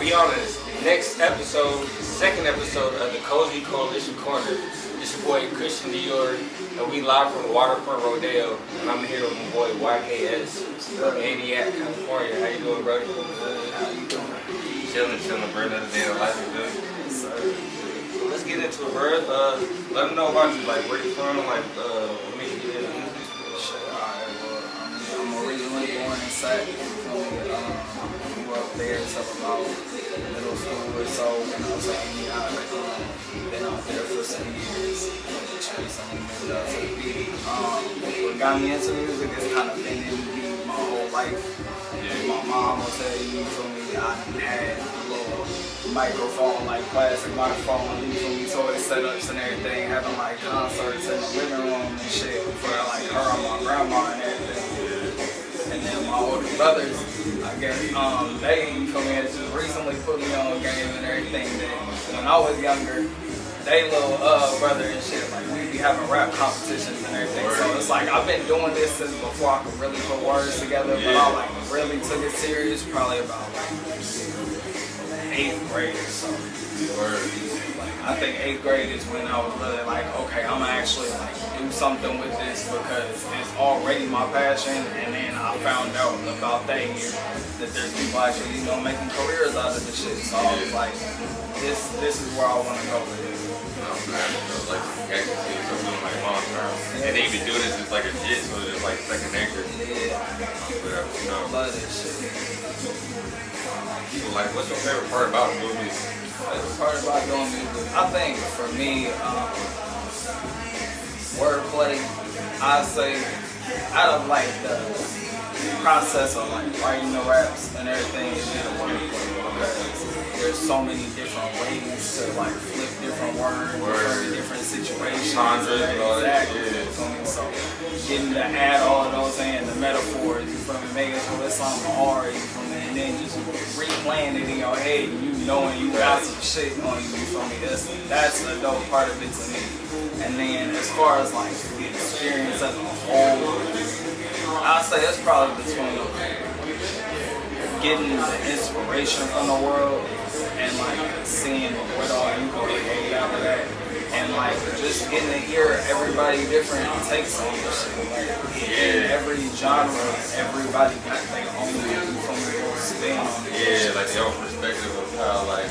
we on the next episode, the second episode of the Cozy Coalition Corner. It's your boy Kushton Dior, and we live from the Waterfront Rodeo, and I'm here with my boy YKS from Antioch, California. How you doing, brother? How you doing? Chilling, bro. Another day of life is good. Yes, sir. Let's get into it, bro. Let them know about you, like where you from, like what made you get into music. Shit, alright, well, I'm originally born in Sac. Grew up there till about middle school or so when I was at Antioch. Been out there for some years. Just recently moved out to the beat. What got me into music has kind of been in me my whole life. My mom will tell you, for me, I had a little microphone, like plastic microphone, for me, toy setups and everything, having like concerts in the living room and shit for like her and my grandma and everything. And then my older brothers, I guess, they, for me, had just recently put me on game and everything. That when I was younger, they little brother and shit, like we be having rap competitions and everything. So it's like I've been doing this since before I could really put words together, but I like really took it serious probably about like 8th grade or something. Like I think 8th grade is when I was really like, okay, I'm gonna actually like do something with this because it's already my passion. And then I found out about that year that there's people actually, making careers out of this shit. So I was like, this is where I want to go with it. Like actually something like long term, and they even do this as like a jit, so it's like second nature. Yeah, love this shit. People like, what's your favorite part about doing music? Favorite part about doing music? I think for me, wordplay. I say out of like the process of like writing the raps and everything is in wordplay because there's so many different ways to like flip different words for different situations. Exactly. So getting to add all of those in, the metaphors, you feel me, making sure it's something hard, you feel me, and then just replaying it in your head, knowing you got some shit on you, you feel me. That's a dope part of it to me. And then as far as like the experience as a whole, I'd say it's probably between getting the inspiration from the world and like seeing what all you can get out of that, and like just getting to hear everybody different takes on this shit. Like every genre, everybody got their own little spin on it. Yeah, like their own perspective of how like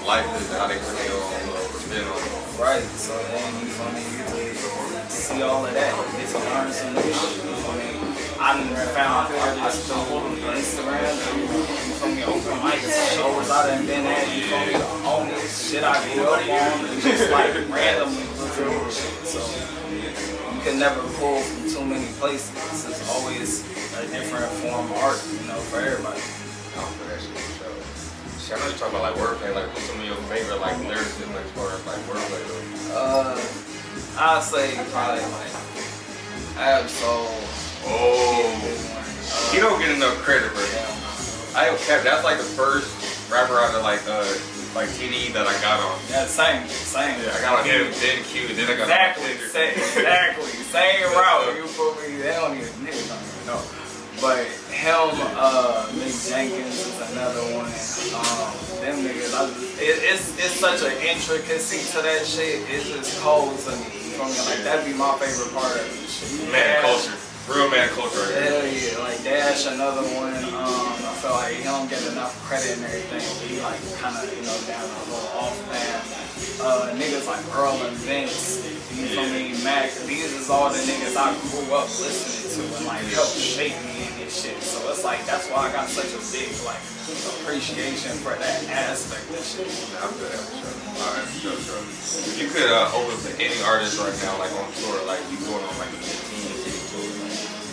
life is and how they put their own little spin on it. Right. So then you feel me, you get to see all of that, get to learn some new shit. You feel me? I done found artists on Instagram, you feel me, open mics, shows I done been at, you feel me, on shit I grew up on, and just like randomly through shit. So you can never pull from too many places. It's always a different form of art, for everybody. For that shit, so. I know you talk about like wordplay, like what's some of your favorite like lyrics and like as far as like wordplay though? I'd say probably like Absol. He don't get enough credit for it. That's like the first rapper out of like TDE that I got on. Yeah, same. Yeah, I got on him, then Q, then I got exactly, same route. You feel me? They don't even know. But him, Mick Jenkins is another one. Them niggas, it's such an intricacy to that shit. It's just cold to me. You feel me? Like that'd be my favorite part of this shit. Man culture. Real man culture. Hell yeah, like Dash, another one. I feel like he don't get enough credit and everything. He like kind of, down a little off path. Niggas like Earl and Vince, you feel me, Mac. These is all the niggas I grew up listening to and like helped shape me in this shit. So it's like that's why I got such a big like appreciation for that aspect of shit. I feel that for sure. Alright, sure. If you could open to any artist right now, like on tour, like you going on like a 15 city tour,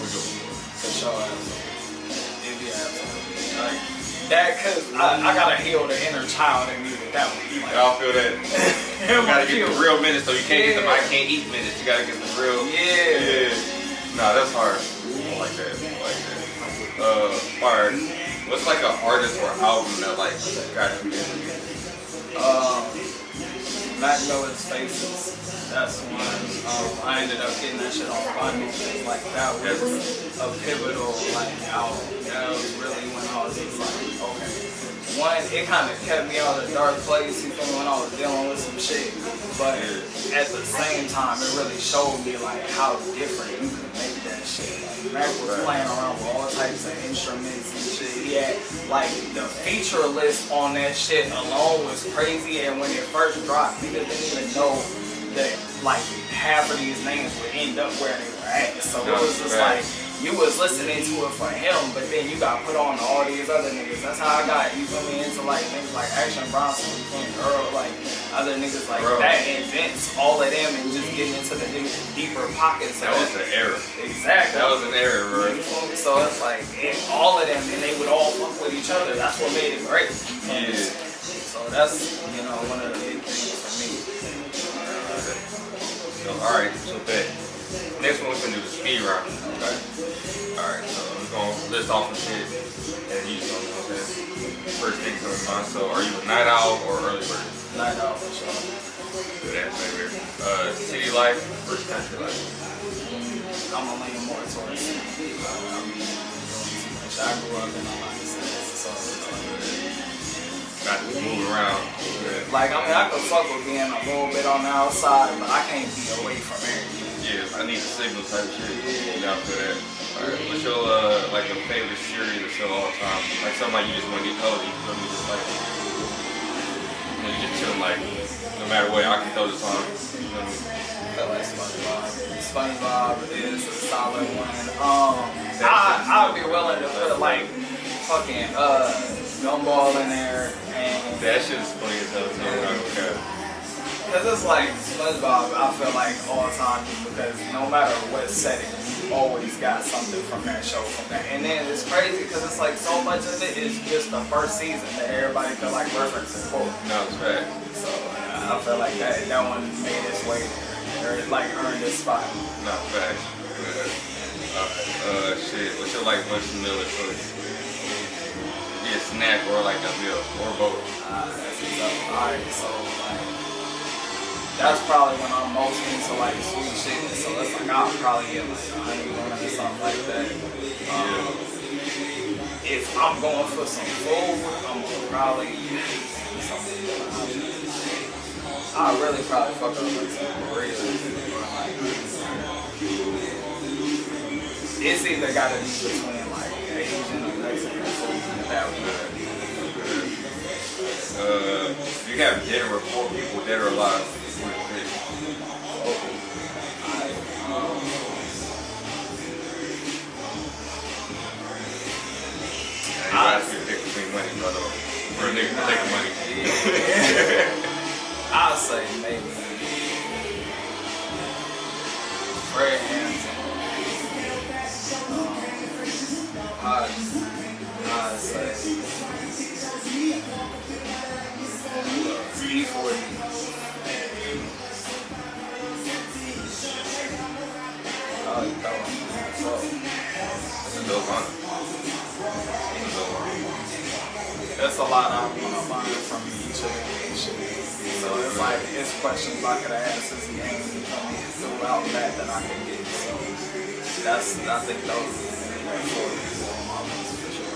for sure, it'd be absolutely like that, cause I gotta heal the inner child in me with that one. Like, y'all feel that? You gotta get the real minutes, though. You can't get the I can't eat minutes. You gotta get the real. Yeah. Nah, that's hard. I like that. Fire. What's like an artist or album that like got you into? Magnolia Spaces. That's one. I ended up getting that shit on vinyl. Like that was a pivotal like album. That was really when I was just like, okay, one, it kind of kept me on a dark place, you feel me, when I was dealing with some shit. But at the same time, it really showed me like how different you could make that shit. Like Mac was playing around with all types of instruments and shit. He had like the feature list on that shit alone was crazy. And when it first dropped, people didn't even know that like half of these names would end up where they were at. So it was just like, you was listening to it for him, but then you got put on to all these other niggas. That's how I got, you feel me, into like niggas like Action Bronson, you feel me, Earl, like other niggas like that, invents all of them and just getting into the deeper pockets. That was an error. Exactly. That was an error, bro. You feel me? So it's like, all of them, and they would all fuck with each other. That's what made it great. Yeah. So that's, you know, one of the big things for me. So, alright, so bet. Next one we're gonna do the speed round. Okay. Alright, so we're gonna list off some shit and you know what I'm saying. First thing comes to mind. So are you a night owl or early bird? Night owl for sure. Good answer right here. City life versus country life. I'm gonna lean more towards city. I grew up in a lot of cities, so it's got to move around. like, I mean, I could fuck with being a little bit on the outside, but I can't be away from everything. Yeah, I need the signal type shit. Yeah, for that. Alright, what's your like a favorite series or show all the time? Like something like you just want to get cozy, you feel me? Just like you just chilling, like no matter what, I can throw this on. You know what I mean? I feel like SpongeBob. SpongeBob is a solid one. I'd be willing to put like fucking Gumball in there and that shit is funny as hell. Okay. Because it's like SpongeBob, I feel like all the time, because no matter what setting, you always got something from that show, from that. And then it's crazy because it's like so much of it is just the first season that everybody could like reference and quote. No, it's fact. So I feel like that one made its way there, or it like earned its spot. No, fact. Shit, what's your like lunch and meal of choice? Be a snack or like a meal, or both? That's what's up. Alright, so like, that's probably when I'm most into like sweet shit. So it's like I'll probably get like a honey bun or something like that. If I'm going for some food, I'm gonna probably get something. I'll really probably fuck up with some burritos. It's either gotta be between like Asian or Mexican food and that would. You have dinner with 4 people, dead or alive. I ask you to pick between money, brother. Or a nigga to take the money. I'll say maybe Fred Hampton. I'd say E40. Oh, you throw him. That's a dope honor. That's a lot I want to learn from each of the nations. So it's like, it's questions I could ask as he aims to come in throughout that I can get. So that's, I think those are for my list for sure.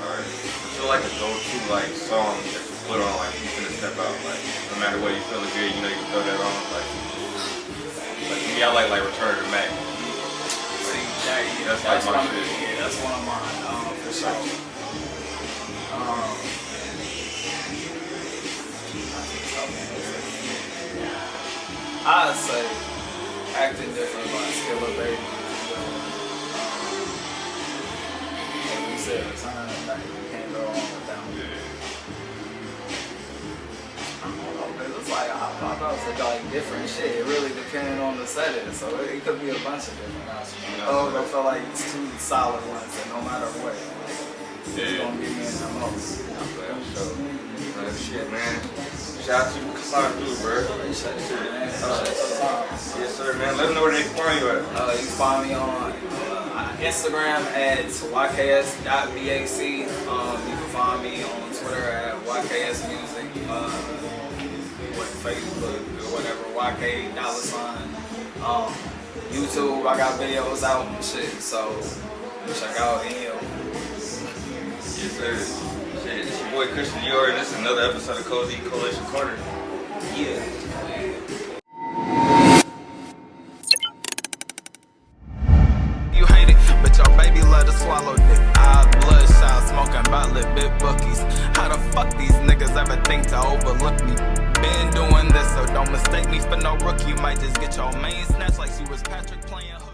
Alright. What's your like a go-to like song that you put on like you finna step out, like no matter what you feeling good, you know you can throw that on, like me, I like Return to Mac. See, that's like my shit. Yeah, that's one of mine, for sure. I'd say Acting Different by Skilla Baby. Like we said, Return to Mac, you can't go wrong with that one. I don't know, cause it's like I thought it's like different shit. It really depended on the setting, so it could be a bunch of different options. Oh, I feel like it's 2 solid ones, and no matter what, like, it's gonna get me in the most. Shit, man. Shout out to you for coming through, bro. Appreciate it, man. Yes, sir, man. Let them know where they can find you at. You can find me on Instagram at YKS.BAC. You can find me on Twitter at YKS Music. Facebook or whatever, YK $. YouTube, I got videos out and shit, so check out any of them. Yes, sir. Shit, it's your boy Kushton Dior, and this is another episode of Cozy Coalition Corner. Yeah. You hate it, but your baby love to swallow dick. Bloodshot, smoking bottlet, big bookies. How the fuck these niggas ever think to overlook me? Been doing this, so don't mistake me for no rookie. You might just get your main snatch like she was Patrick playing.